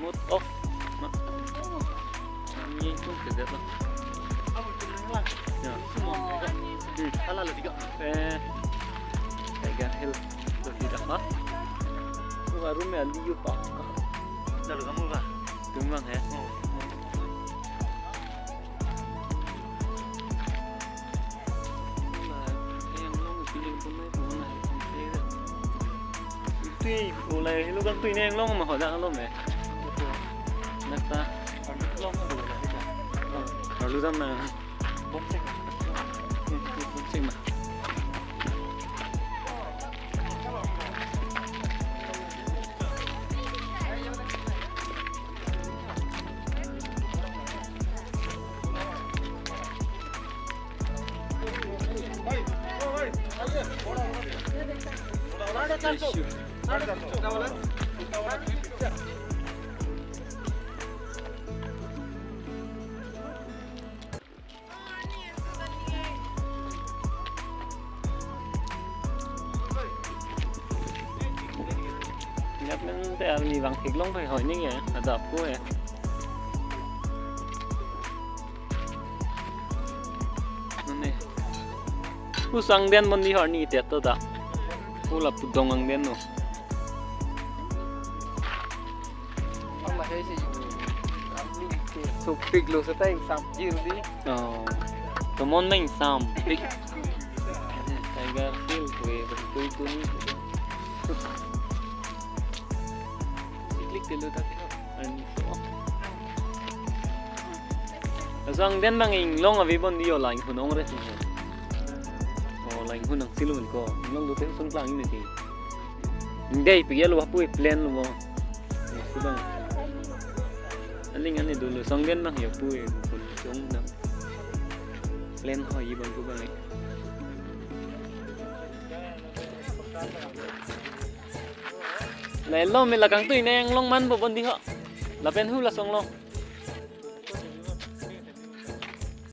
mút off ini itu kerja tuh ya salah lagi kok kayak hil tidak apa baru melihat pak lalu kamu pak kembang ya tuy mulai lu kan tuy neng long mà họ đang long mẹ nát ta long nó đủ rồi lu dăm mà bông xinh mà nhắc đến cái gì bằng thịt lông phải hỏi những gì à đập của vậy này ku sang den mon đi hỏi ni tiệt to da ku là phụ dong ang den no so big lo sa tay sam jirdi to mon nang sam big tiger hill we betul tu ni klik dulu tapi sang den bang ing long avi bon dio lain hunong re sing lain hunang silun ko long do te sung lang ni ti ndai pi lo apu plan lo subang aling ani dulu sang den bang ya pu kun chung na plan hoi bang ku bang này lo mình là căng tươi nè long man bộ bồn đi họ là bên hưu là xong lo